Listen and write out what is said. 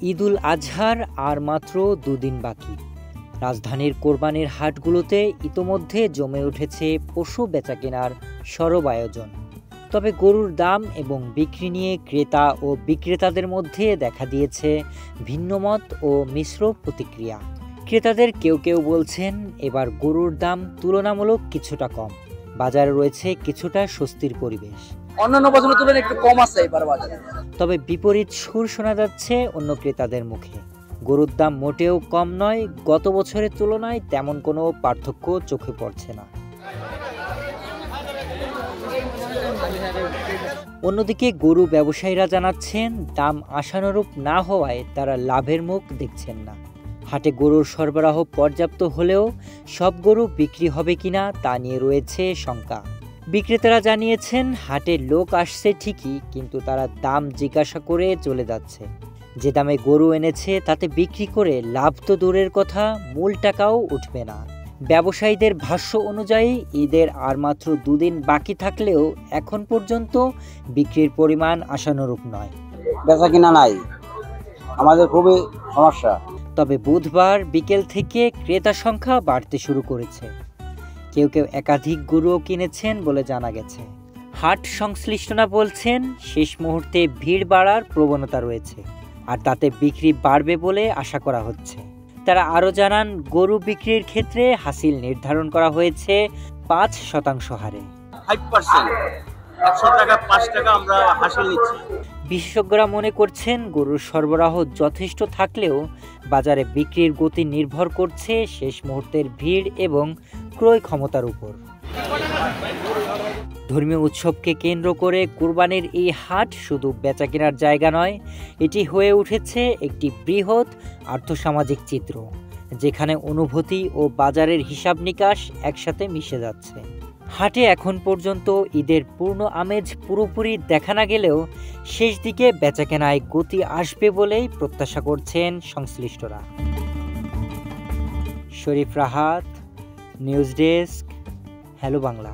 ঈদুল আজহার আর মাত্র দুদিন বাকি। রাজধানীর কোরবানির হাটগুলোতে ইতোমধ্যে জমে উঠেছে পশু বেচাকেনার সরব আয়োজন। তবে গরুর দাম এবং বিক্রি নিয়ে ক্রেতা ও বিক্রেতাদের মধ্যে দেখা দিয়েছে ভিন্নমত ও মিশ্র প্রতিক্রিয়া। ক্রেতাদের কেউ কেউ বলছেন এবার গরুর দাম তুলনামূলক কিছুটা কম, বাজারে রয়েছে কিছুটা স্বস্তির পরিবেশ। অন্যান্য বছরের তুলনায় একটু কম আছে এবার বাজারে। তবে বিপরীত সুর শোনা যাচ্ছে অন্য ক্রেতাদের মুখে। গরুর দাম মোটেও কম নয়, গত বছরের তুলনায় তেমন কোনো পার্থক্য চোখে পড়ছে না। অন্যদিকে গরু ব্যবসায়ীরা জানাচ্ছেন দাম আশানুরূপ না হওয়ায় তারা লাভের মুখ দেখছেন না। হাটে গরুর সরবরাহ পর্যাপ্ত হলেও সব গরু বিক্রি হবে কিনা তা নিয়ে রয়েছে শঙ্কা। বিক্রেতারা জানিয়েছেন হাটে লোক আসছে ঠিকই, কিন্তু তারা দাম জিজ্ঞাসা করে চলে যাচ্ছে। যে দামে গরু এনেছে তাতে বিক্রি করে লাভ তো দূরের কথা, মূল টাকাও উঠবে না। ব্যবসায়ীদের ভাষ্য অনুযায়ী ঈদের আর মাত্র দুদিন বাকি থাকলেও এখন পর্যন্ত বিক্রির পরিমাণ আশানুরূপ নয়। বেচা কিনা নাই, আমাদের খুবই সমস্যা। তবে বুধবার বিকেল থেকে ক্রেতা সংখ্যা বাড়তে শুরু করেছে। কেউ কেউ একাধিক গরুও কিনেছেন বলে জানা গেছে। হাট সংশ্লিষ্টরা বলছেন শেষ মুহূর্তে ভিড় বাড়ার প্রবণতা রয়েছে, আর তাতে বিক্রি বাড়বে বলে আশা করা হচ্ছে। তারা আরও জানান গরু বিক্রির ক্ষেত্রে হাসিল নির্ধারণ করা হয়েছে 5% হারে। 5%, 100 টাকা 5 টাকা আমরা হাসিল নিচ্ছি। বিশেষজ্ঞরা মনে করছেন গরুর সরবরাহ যথেষ্ট থাকলেও বাজারে বিক্রির গতি নির্ভর করছে শেষ মুহূর্তের ভিড় এবং ক্রয় ক্ষমতার উপর। ধর্মীয় উৎসবকে কেন্দ্র করে কুরবানির এই হাট শুধু বেচাকেনার জায়গা নয়, এটি হয়ে উঠেছে একটি বৃহৎ আর্থসামাজিক চিত্র, যেখানে অনুভূতি ও বাজারের হিসাব নিকাশ একসাথে মিশে যাচ্ছে। হাটে এখন পর্যন্ত ঈদের পূর্ণ আমেজ পুরোপুরি দেখা না গেলেও শেষ দিকে বেচাকেনায় গতি আসবে বলেই প্রত্যাশা করছেন সংশ্লিষ্টরা। Sharif Rahat, news desk, hello Bangla.